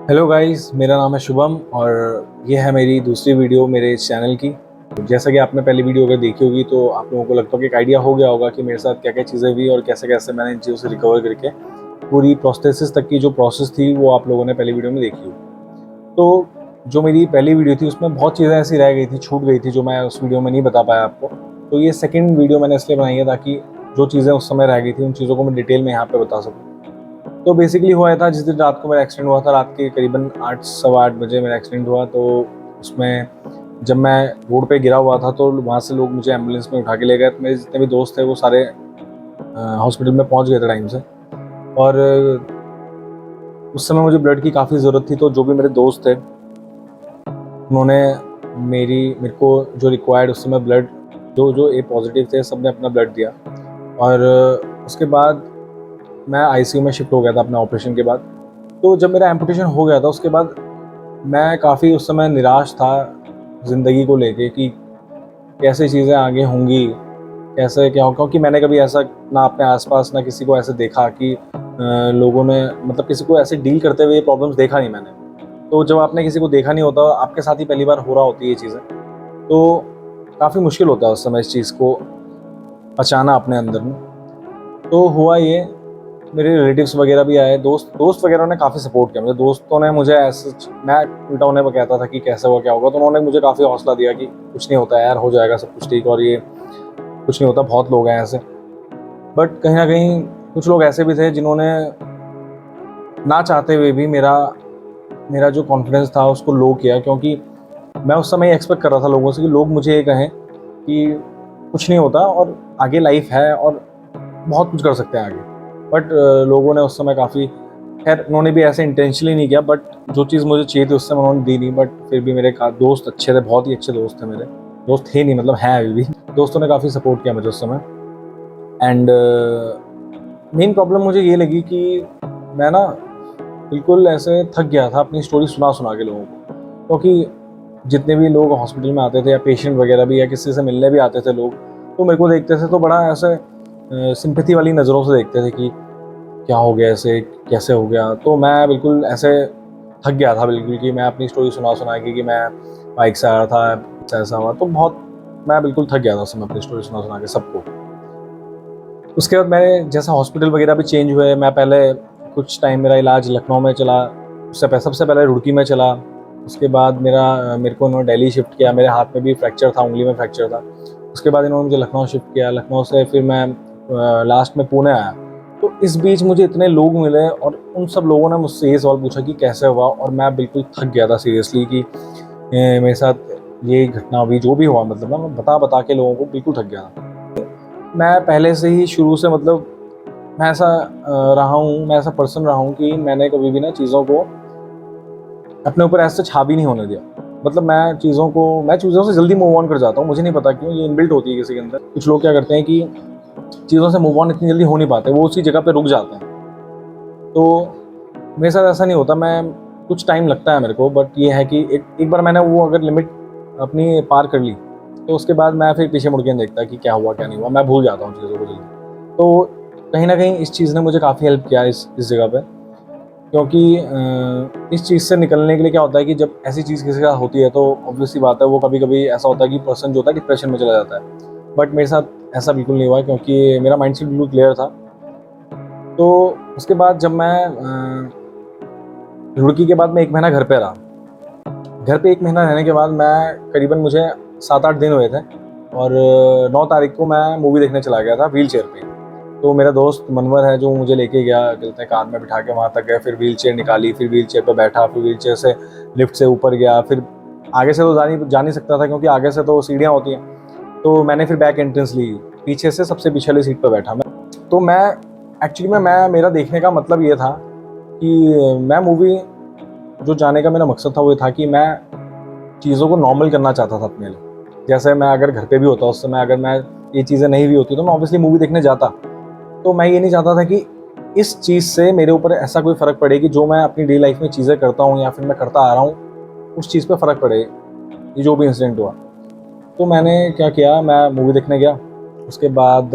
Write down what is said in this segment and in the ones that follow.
Hello guys, मेरा नाम है शुभम और ये है मेरी दूसरी वीडियो मेरे इस चैनल की। जैसा कि आपने पहली वीडियो अगर देखी होगी तो आप लोगों को लगभग एक आइडिया हो गया होगा कि मेरे साथ क्या क्या चीज़ें हुई और कैसे कैसे मैंने इन चीज़ों से रिकवर करके पूरी प्रोस्थेसिस तक की जो प्रोसेस थी वो आप लोगों ने पहली वीडियो में देखी होगी। तो जो मेरी पहली वीडियो थी उसमें बहुत चीज़ें ऐसी रह गई थी, छूट गई थी, जो मैं उस वीडियो में नहीं बता पाया आपको। तो ये सेकेंड वीडियो मैंने इसलिए बनाई है ताकि जो चीज़ें उस समय रह गई थी उन चीज़ों को मैं डिटेल में यहाँ पर बता सकूँ। तो बेसिकली हुआ था, जिस दिन रात को मेरा एक्सीडेंट हुआ था, रात के करीबन 8 सवा 8 बजे मेरा एक्सीडेंट हुआ। तो उसमें जब मैं रोड पे गिरा हुआ था तो वहाँ से लोग मुझे एम्बुलेंस में उठा के ले गए। तो मेरे जितने भी दोस्त थे वो सारे हॉस्पिटल में पहुँच गए थे टाइम से। और उस समय मुझे ब्लड की काफ़ी ज़रूरत थी। तो जो भी मेरे दोस्त थे उन्होंने मेरे को जो रिक्वायर्ड उस समय ब्लड, जो जो ए पॉजिटिव थे सब ने अपना ब्लड दिया। और उसके बाद मैं आईसीयू में शिफ्ट हो गया था अपने ऑपरेशन के बाद। तो जब मेरा एम्पुटेशन हो गया था उसके बाद मैं काफ़ी उस समय निराश था ज़िंदगी को लेके कि कैसे चीज़ें आगे होंगी, कैसे क्या होगा। क्योंकि मैंने कभी ऐसा ना अपने आसपास ना किसी को ऐसे देखा कि लोगों ने मतलब किसी को ऐसे डील करते हुए ये प्रॉब्लम्स देखा नहीं मैंने। तो जब आपने किसी को देखा नहीं होता, आपके साथ ही पहली बार हो रहा होती है ये चीज़ें, तो काफ़ी मुश्किल होता है उस समय इस चीज़ को पचाना अपने अंदर में। तो हुआ ये, मेरे रिलेटिव्स वगैरह भी आए, दोस्त दोस्त वगैरह ने काफ़ी सपोर्ट किया मुझे। दोस्तों ने मुझे ऐसे, मैं उल्टा उन्हें कहता था कि कैसे हुआ क्या होगा, तो उन्होंने मुझे काफ़ी हौसला दिया कि कुछ नहीं होता यार, हो जाएगा सब कुछ ठीक, और ये कुछ नहीं होता, बहुत लोग हैं ऐसे। बट कहीं ना कहीं कुछ लोग ऐसे भी थे जिन्होंने ना चाहते हुए भी मेरा मेरा जो कॉन्फिडेंस था उसको लो किया। क्योंकि मैं उस समय एक्सपेक्ट कर रहा था लोगों से कि लोग मुझे ये कहें कि कुछ नहीं होता और आगे लाइफ है और बहुत कुछ कर सकते हैं आगे। बट लोगों ने उस समय काफ़ी, खैर उन्होंने भी ऐसे इंटेंशनली नहीं किया, बट जो चीज़ मुझे चाहिए थी उस समय उन्होंने दी नहीं। बट फिर भी मेरे दोस्त अच्छे थे, बहुत ही अच्छे दोस्त थे मेरे। दोस्त थे नहीं, मतलब हैं अभी भी। दोस्तों ने काफ़ी सपोर्ट किया मुझे उस समय। एंड मेन प्रॉब्लम मुझे ये लगी कि मैं ना बिल्कुल ऐसे थक गया था अपनी स्टोरी सुना सुना के लोगों को। क्योंकि जितने भी लोग हॉस्पिटल में आते थे या पेशेंट वगैरह भी या किसी से मिलने भी आते थे लोग, तो मेरे को देखते थे तो बड़ा ऐसे सिंपैथी वाली नज़रों से देखते थे कि क्या हो गया, ऐसे कैसे हो गया। तो मैं बिल्कुल ऐसे थक गया था बिल्कुल कि मैं अपनी स्टोरी सुना सुना के कि मैं बाइक से आ रहा था, ऐसा हुआ। तो बहुत मैं बिल्कुल थक गया था उस समय अपनी स्टोरी सुना सुना के सबको। उसके बाद मैंने जैसा हॉस्पिटल वगैरह भी चेंज हुए, मैं पहले कुछ टाइम मेरा इलाज लखनऊ में चला, सबसे पहले रुड़की में चला। उसके बाद मेरे को उन्होंने दिल्ली शिफ्ट किया। मेरे हाथ में भी फ्रैक्चर था, उंगली में फ्रैक्चर था। उसके बाद इन्होंने मुझे लखनऊ शिफ्ट किया। लखनऊ से फिर मैं लास्ट में पुणे आया। तो इस बीच मुझे इतने लोग मिले और उन सब लोगों ने मुझसे ये सवाल पूछा कि कैसे हुआ, और मैं बिल्कुल थक गया था सीरियसली कि मेरे साथ ये घटना हुई, जो भी हुआ, मतलब ना मैं बता बता के लोगों को बिल्कुल थक गया था। मैं पहले से ही शुरू से, मतलब मैं ऐसा रहा हूँ, मैं ऐसा पर्सन रहा हूँ कि मैंने कभी भी ना चीज़ों को अपने ऊपर ऐसे हावी नहीं होने दिया। मतलब मैं चीज़ों से जल्दी मूव ऑन कर जाता हूँ। मुझे नहीं पता क्यों, ये इनबिल्ट होती है किसी के अंदर। कुछ लोग क्या करते हैं कि चीज़ों से मूव ऑन इतनी जल्दी हो नहीं पाते, वो उसी जगह पे रुक जाते हैं। तो मेरे साथ ऐसा नहीं होता, मैं कुछ टाइम लगता है मेरे को। बट ये है कि एक बार मैंने वो अगर लिमिट अपनी पार कर ली तो उसके बाद मैं फिर पीछे मुड़ के नहीं देखता कि क्या हुआ क्या नहीं हुआ, मैं भूल जाता हूँ चीज़ों को जल्दी। तो कहीं ना कहीं इस चीज़ ने मुझे काफ़ी हेल्प किया इस जगह पे। क्योंकि इस चीज़ से निकलने के लिए क्या होता है कि जब ऐसी चीज़ किसी के साथ होती है तो ऑब्वियस सी बात है, वो कभी कभी ऐसा होता है कि पर्सन जो होता है डिप्रेशन में चला जाता है। बट मेरे साथ ऐसा बिल्कुल नहीं हुआ क्योंकि मेरा माइंडसेट बिल्कुल क्लियर था। तो उसके बाद जब मैं रुड़की के बाद मैं 1 महीना घर पे रहा। घर पे 1 महीना रहने के बाद मैं करीबन, मुझे 7-8 दिन हुए थे, और 9 तारीख को मैं मूवी देखने चला गया था व्हील चेयर पे। तो मेरा दोस्त मनवर है जो मुझे लेके गया, कहते हैं कार में बिठा के वहाँ तक गए, फिर व्हील चेयर निकाली, फिर व्हील चेयर पर बैठा, फिर व्हील चेयर से लिफ्ट से ऊपर गया। फिर आगे से तो जा नहीं सकता था क्योंकि आगे से तो सीढ़ियाँ होती हैं। तो मैंने फिर बैक एंट्रेंस ली, पीछे से सबसे पीछे वाली सीट पर बैठा मैं। तो मैं एक्चुअली में मैं मेरा देखने का मतलब ये था कि मैं मूवी, जो जाने का मेरा मकसद था वो ये था कि मैं चीज़ों को नॉर्मल करना चाहता था अपने लिए। जैसे मैं अगर घर पे भी होता उस समय, अगर मैं ये चीज़ें नहीं भी होती तो मैं ऑब्वियसली मूवी देखने जाता। तो मैं ये नहीं चाहता था कि इस चीज़ से मेरे ऊपर ऐसा कोई फ़र्क पड़े कि जो मैं अपनी डेली लाइफ में चीज़ें करता हूँ या फिर मैं करता आ रहा हूँ उस चीज़ पे फ़र्क पड़े, ये जो भी इंसिडेंट हुआ। तो मैंने क्या किया, मैं मूवी देखने गया। उसके बाद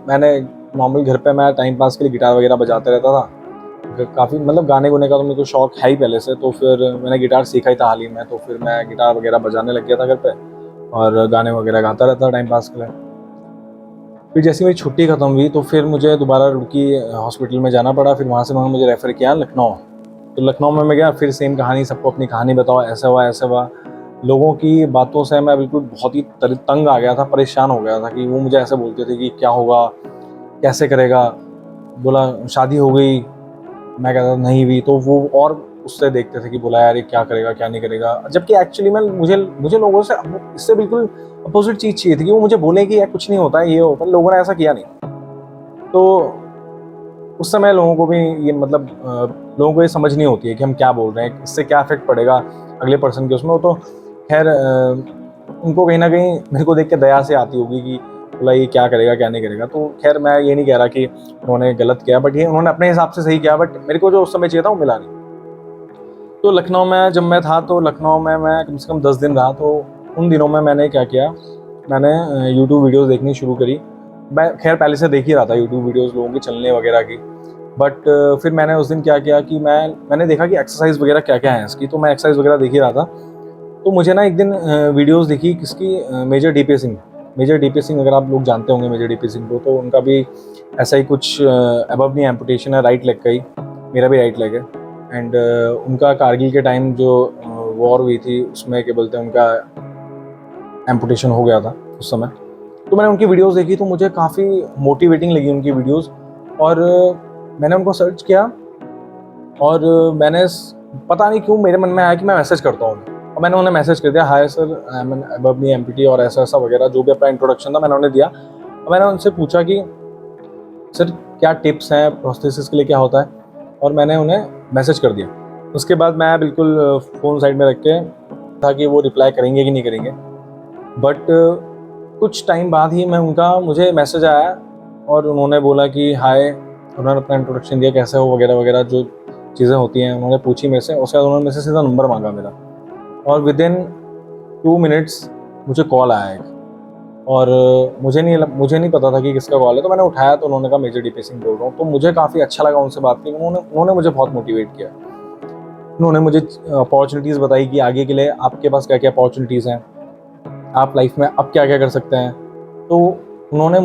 मैंने नॉर्मल घर पे मैं टाइम पास के लिए गिटार वगैरह बजाते रहता था। काफ़ी मतलब गाने गुने का तो मेरे को शौक है ही पहले से, तो फिर मैंने गिटार सीखा ही था हाल ही में, तो फिर मैं गिटार वगैरह बजाने लग गया था घर पे और गाने वगैरह गाता रहता टाइम पास के लिए। फिर जैसे मेरी छुट्टी ख़त्म हुई तो फिर मुझे दोबारा रुड़की हॉस्पिटल में जाना पड़ा। फिर वहाँ से उन्होंने मुझे रेफ़र किया लखनऊ। तो लखनऊ में मैं गया, फिर सेम कहानी, सबको अपनी कहानी बताओ, ऐसा हुआ ऐसा हुआ। लोगों की बातों से मैं बिल्कुल बहुत ही तंग आ गया था, परेशान हो गया था कि वो मुझे ऐसे बोलते थे कि क्या होगा, कैसे करेगा। बोला शादी हो गई, मैं कहता था नहीं हुई, तो वो और उससे देखते थे कि बोला यार ये क्या करेगा क्या नहीं करेगा। जबकि एक्चुअली में मुझे मुझे लोगों से इससे बिल्कुल अपोजिट चीज़ चाहिए थी कि वो मुझे बोले कि यार कुछ नहीं होता है, ये होता है। लोगों ने ऐसा किया नहीं। तो उस समय लोगों को भी ये मतलब लोगों को ये समझ नहीं होती है कि हम क्या बोल रहे हैं, इससे क्या इफेक्ट पड़ेगा अगले पर्सन के उसमें। वो तो खैर उनको कहीं ना कहीं मेरे को देख के दया से आती होगी कि बोला ये क्या करेगा क्या नहीं करेगा। तो खैर मैं ये नहीं कह रहा कि उन्होंने गलत किया, बट ये उन्होंने अपने हिसाब से सही किया, बट मेरे को जो उस समय चाहिए था वो मिला नहीं। तो लखनऊ में जब मैं था तो लखनऊ में मैं कम से कम 10 दिन रहा। तो उन दिनों में मैंने क्या किया, मैंने यूट्यूब वीडियोज़ देखनी शुरू करी। मैं खैर पहले से देख ही रहा था यूट्यूब वीडियोज़ लोगों की चलने वगैरह की, बट फिर मैंने उस दिन क्या किया कि मैंने देखा कि एक्सरसाइज वगैरह क्या क्या है इसकी। तो मैं एक्सरसाइज वगैरह देख ही रहा था। तो मुझे ना एक दिन वीडियोज़ दिखी किसकी, major DP Singh. Major DP Singh अगर आप लोग जानते होंगे मेजर डीपी सिंह को, तो उनका भी ऐसा ही कुछ अबव नी एम्पुटेशन है राइट लेग का ही। मेरा भी राइट लेग है। एंड उनका कारगिल के टाइम जो वॉर हुई थी उसमें क्या बोलते हैं उनका एम्पुटेशन हो गया था उस समय। तो मैंने उनकी वीडियोस देखी तो मुझे काफ़ी मोटिवेटिंग लगी उनकी वीडियोस। और मैंने उनको सर्च किया और पता नहीं क्यों मेरे मन में आया कि मैं मैसेज करता हूँ और मैंने उन्हें मैसेज कर दिया, hi sir I am an above knee amputee और ऐसा ऐसा वगैरह जो भी अपना इंट्रोडक्शन था मैंने उन्हें दिया। और मैंने उनसे पूछा कि सर क्या टिप्स हैं प्रोस्थेसिस के लिए, क्या होता है, और मैंने उन्हें मैसेज कर दिया। उसके बाद मैं बिल्कुल फ़ोन साइड में रख के था कि वो रिप्लाई करेंगे कि नहीं करेंगे। बट कुछ टाइम बाद ही मुझे मैसेज आया और उन्होंने बोला कि हाय, उन्होंने अपना इंट्रोडक्शन दिया कैसे हो वगैरह वगैरह जो चीज़ें होती हैं उन्होंने पूछी मेरे से। उसके बाद उन्होंने मेरे से सीधा नंबर मांगा मेरा, और विदिन 2 मिनट्स मुझे कॉल आया एक। और मुझे नहीं पता था कि किसका कॉल है, तो मैंने उठाया तो उन्होंने कहा मेजर डीपी सिंह बोल रहा हूँ। तो मुझे काफ़ी अच्छा लगा उनसे बात की। उन्होंने मुझे बहुत मोटिवेट किया। उन्होंने मुझे अपॉर्चुनिटीज़ बताई कि आगे के लिए आपके पास क्या क्या अपॉर्चुनिटीज़ हैं, आप लाइफ में अब क्या क्या कर सकते हैं। तो उन्होंने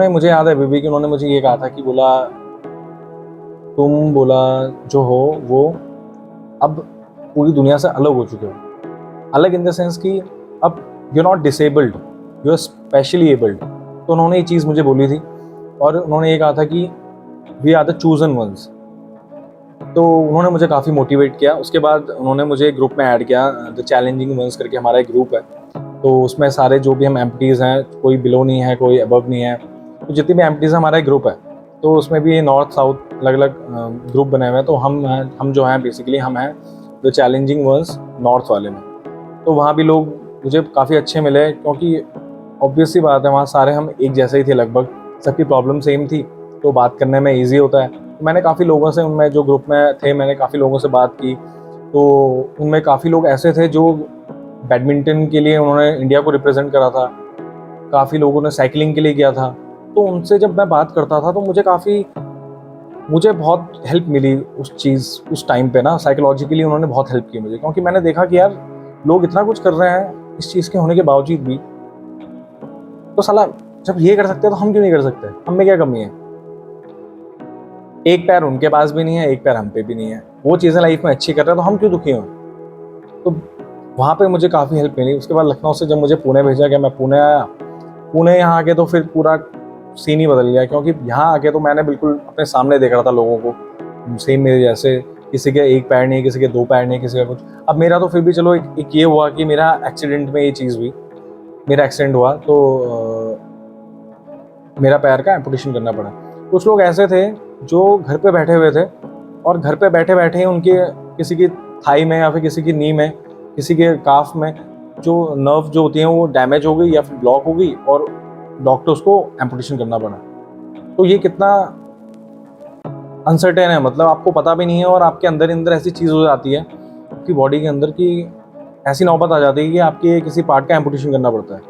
मुझे याद है अभी भी कि उन्होंने मुझे ये कहा था कि बोला तुम बोला जो हो वो अब पूरी दुनिया से अलग हो चुके हो। अलग इन द सेंस कि अब you not disabled, you are specially abled. तो उन्होंने ये चीज़ मुझे बोली थी और उन्होंने ये कहा था कि we are the chosen ones. तो उन्होंने मुझे काफ़ी मोटिवेट किया। उसके बाद उन्होंने मुझे ग्रुप में ऐड किया, द चैलेंजिंग वंस करके हमारा एक ग्रुप है। तो उसमें सारे जो भी हम एम्प्टीज़ हैं, कोई बिलो नहीं है कोई अबव नहीं है, तो जितनी भी एम्प्टीज़ हैं हमारा एक ग्रुप है। तो उसमें भी नॉर्थ साउथ अलग अलग ग्रुप बने हुए हैं। तो हम जो हैं बेसिकली हम हैं द चैलेंजिंग वंस नॉर्थ वाले में। तो वहाँ भी लोग मुझे काफ़ी अच्छे मिले, क्योंकि ऑब्वियस सी बात है वहाँ सारे हम एक जैसे ही थे लगभग, सबकी प्रॉब्लम सेम थी, तो बात करने में ईजी होता है। तो मैंने काफ़ी लोगों से, उनमें जो ग्रुप में थे मैंने काफ़ी लोगों से बात की। तो उनमें काफ़ी लोग ऐसे थे जो बैडमिंटन के लिए उन्होंने इंडिया को रिप्रेजेंट करा था, काफ़ी लोगों ने साइकिलिंग के लिए किया था। तो उनसे जब मैं बात करता था तो मुझे बहुत हेल्प मिली उस टाइम पे ना, साइकोलॉजिकली उन्होंने बहुत हेल्प की मुझे, क्योंकि मैंने देखा कि यार लोग इतना कुछ कर रहे हैं इस चीज़ के होने के बावजूद भी, तो साला जब ये कर सकते हैं तो हम क्यों नहीं कर सकते, हम में क्या कमी है। एक पैर उनके पास भी नहीं है, एक पैर हम पे भी नहीं है, वो चीज़ें लाइफ में अच्छी कर रहे हैं तो हम क्यों दुखी हों। तो वहाँ पे मुझे काफ़ी हेल्प मिली। उसके बाद लखनऊ से जब मुझे पुणे भेजा गया, मैं पुणे आया। पुणे यहाँ आके तो फिर पूरा सीन ही बदल गया, क्योंकि यहाँ आके तो मैंने बिल्कुल अपने सामने देख रहा था लोगों को सेम मेरे जैसे, किसी के एक पैर नहीं, किसी के 2 पैर नहीं, किसी का कुछ। अब मेरा तो फिर भी चलो एक ये हुआ कि मेरा एक्सीडेंट में ये चीज़ हुई, मेरा एक्सीडेंट हुआ तो मेरा पैर का एम्पुटेशन करना पड़ा। कुछ लोग ऐसे थे जो घर पे बैठे हुए थे और घर पे बैठे बैठे ही उनके किसी की थाई में या फिर किसी की नी में, किसी के काफ में जो नर्व जो होती हैं वो डैमेज हो गई या फिर ब्लॉक हो गई और डॉक्टर्स को एम्पुटेशन करना पड़ा। तो ये कितना अनसर्टेन है, मतलब आपको पता भी नहीं है और आपके अंदर अंदर ऐसी चीज़ हो जाती है आपकी बॉडी के अंदर की ऐसी नौबत आ जाती है कि आपके किसी पार्ट का एम्पुटेशन करना पड़ता है।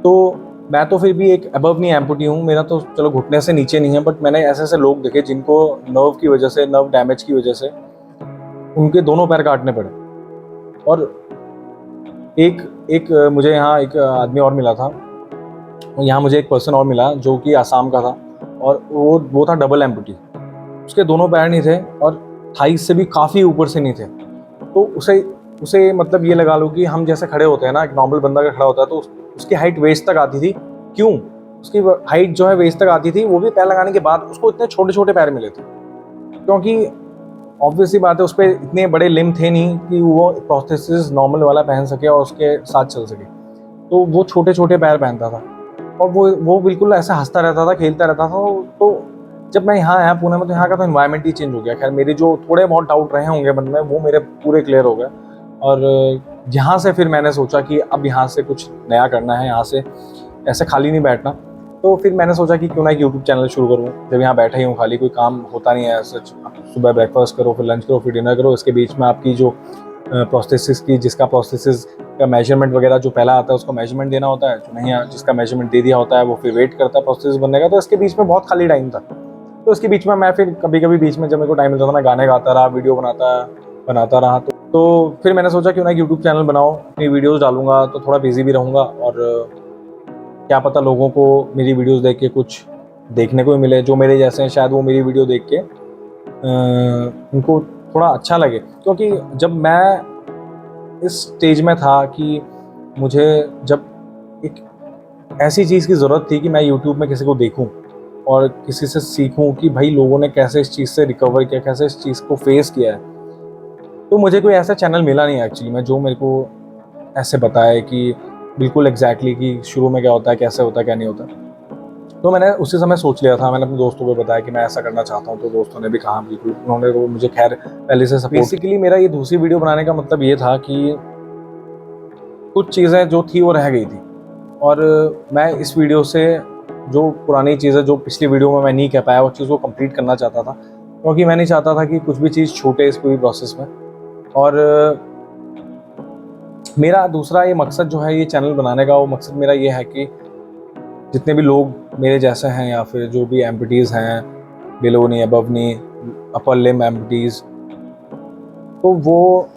तो मैं तो फिर भी एक अबव नी एम्पुटी हूँ, मेरा तो चलो घुटने से नीचे नहीं है, बट मैंने ऐसे ऐसे लोग देखे जिनको नर्व की वजह से, नर्व डैमेज की वजह से उनके दोनों पैर काटने पड़े। और एक एक मुझे यहाँ एक आदमी और मिला था, यहाँ मुझे एक पर्सन और मिला जो कि आसाम का था, और वो था डबल एम्पुटी। उसके दोनों पैर नहीं थे और थाइस से भी काफ़ी ऊपर से नहीं थे। तो उसे उसे मतलब ये लगा लो कि हम जैसे खड़े होते हैं ना, एक नॉर्मल बंदा का खड़ा होता है तो उसकी हाइट वेस्ट तक आती थी। क्यों? उसकी हाइट जो है वेस्ट तक आती थी, वो भी पैर लगाने के बाद उसको इतने छोटे छोटे पैर मिले थे, क्योंकि ऑब्वियसली बात है उस पर इतने बड़े लिम्ब थे नहीं कि वो प्रोस्थेसिस नॉर्मल वाला पहन सके और उसके साथ चल सके। तो वो छोटे छोटे पैर पहनता था और वो बिल्कुल ऐसा हंसता रहता था, खेलता रहता था। तो जब मैं यहाँ आया पुणे में, तो यहाँ का तो इन्वायरमेंट ही चेंज हो गया। खैर, मेरे जो थोड़े बहुत डाउट रहे होंगे मन में, वो मेरे पूरे क्लियर हो गए। और यहाँ से फिर मैंने सोचा कि अब यहाँ से कुछ नया करना है, यहाँ से ऐसे खाली नहीं बैठना। तो फिर मैंने सोचा कि क्यों ना एक यूट्यूब चैनल शुरू करूँ, जब यहाँ बैठा ही हूँ, खाली कोई काम होता नहीं है सच। सुबह ब्रेकफास्ट करो, फिर लंच करो, फिर डिनर करो, इसके बीच में आपकी जो प्रोस्थेसिस की, जिसका प्रोस्थेसिस का मेजरमेंट वगैरह जो पहला आता है उसको मेजरमेंट देना होता है, जो नहीं जिसका मेजरमेंट दे दिया होता है वो फिर वेट करता है प्रोस्थेसिस बनने का। तो इसके बीच में बहुत खाली टाइम था। तो इसके बीच में मैं फिर कभी कभी बीच में जब मेरे को टाइम मिलता था, मैं गाने गाता रहा, वीडियो बनाता रहा। तो फिर मैंने सोचा क्यों ना यूट्यूब चैनल बनाओ, अपनी वीडियोस डालूंगा तो थोड़ा बिजी भी रहूँगा, और क्या पता लोगों को मेरी वीडियोस देख के कुछ देखने को भी मिले, जो मेरे जैसे हैं शायद वो मेरी वीडियो देख के उनको थोड़ा अच्छा लगे। क्योंकि जब मैं इस स्टेज में था कि मुझे जब एक ऐसी चीज़ की ज़रूरत थी कि मैं यूट्यूब में किसी को देखूं और किसी से सीखूं कि भाई लोगों ने कैसे इस चीज़ से रिकवर किया, कैसे इस चीज़ को फेस किया है, तो मुझे कोई ऐसा चैनल मिला नहीं एक्चुअली में जो मेरे को ऐसे बताए कि बिल्कुल एग्जैक्टली कि शुरू में क्या होता है, कैसे होता है, क्या नहीं होता। तो मैंने उसी समय सोच लिया था, मैंने अपने दोस्तों को बताया कि मैं ऐसा करना चाहता हूँ, तो दोस्तों ने भी कहा बिल्कुल, उन्होंने वो मुझे खैर पहले से सपोर्ट। बेसिकली मेरा ये दूसरी वीडियो बनाने का मतलब ये था कि कुछ चीज़ें जो थी वो रह गई थी, और मैं इस वीडियो से जो पुरानी चीज़ें जो पिछली वीडियो में मैं नहीं कह पाया, उस चीज़ को कंप्लीट करना चाहता था, क्योंकि मैं नहीं चाहता था कि कुछ भी चीज़ छूटे इस पूरी प्रोसेस में। और मेरा दूसरा ये मकसद जो है ये चैनल बनाने का, वो मकसद मेरा ये है कि जितने भी लोग मेरे जैसे हैं या फिर जो भी एम्पुटीज़ हैं, बिलो नी, अबव नी, अपर लिम्ब एम्पुटीज़, तो वो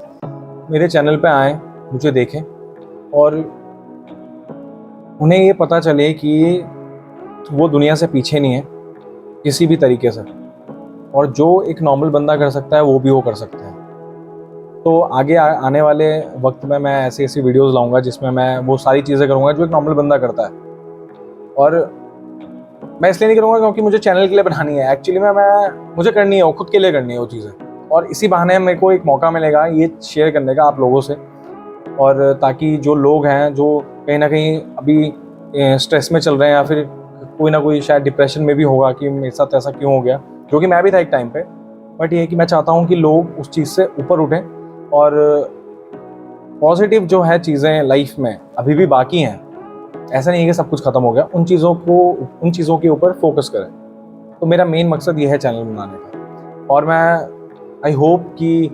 मेरे चैनल पे आएँ, मुझे देखें और उन्हें ये पता चले कि वो दुनिया से पीछे नहीं है किसी भी तरीके से, और जो एक नॉर्मल बंदा कर सकता है वो भी वो कर सकता है। तो आगे आने वाले वक्त में मैं ऐसी ऐसी वीडियोस लाऊंगा जिसमें मैं वो सारी चीज़ें करूंगा जो एक नॉर्मल बंदा करता है। और मैं इसलिए नहीं करूंगा क्योंकि मुझे चैनल के लिए बनानी है, एक्चुअली मैं मुझे करनी है, वो खुद के लिए करनी है वो चीज़ें, और इसी बहाने मेरे को एक मौका मिलेगा ये शेयर करने का आप लोगों से, और ताकि जो लोग हैं जो कहीं ना कहीं अभी स्ट्रेस में चल रहे हैं या फिर कोई ना कोई शायद डिप्रेशन में भी होगा कि मेरे साथ ऐसा क्यों हो गया, जो कि मैं भी था एक टाइम पे, बट ये है कि मैं चाहता हूँ कि लोग उस चीज़ से ऊपर उठें और पॉजिटिव जो है चीज़ें लाइफ में अभी भी बाकी हैं, ऐसा नहीं है कि सब कुछ ख़त्म हो गया, उन चीज़ों के ऊपर फोकस करें। तो मेरा मेन मकसद ये है चैनल बनाने का, और मैं आई होप कि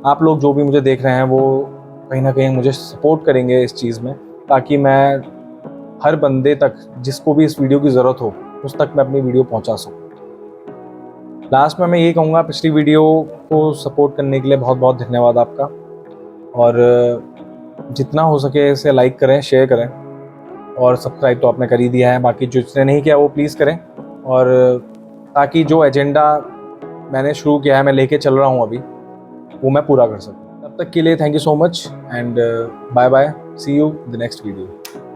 आप लोग जो भी मुझे देख रहे हैं वो कहीं ना कहीं मुझे सपोर्ट करेंगे इस चीज़ में, ताकि मैं हर बंदे तक, जिसको भी इस वीडियो की ज़रूरत हो, उस तक मैं अपनी वीडियो पहुंचा सकूं। लास्ट में मैं ये कहूँगा, पिछली वीडियो को सपोर्ट करने के लिए बहुत बहुत धन्यवाद आपका, और जितना हो सके इसे लाइक करें, शेयर करें, और सब्सक्राइब तो आपने कर ही दिया है, बाकी जिसने नहीं किया वो प्लीज़ करें, और ताकि जो एजेंडा मैंने शुरू किया है, मैं लेके चल रहा हूँ अभी, वो मैं पूरा कर सकूँ। तब तक के लिए thank you so much, and bye bye, see you in the next video.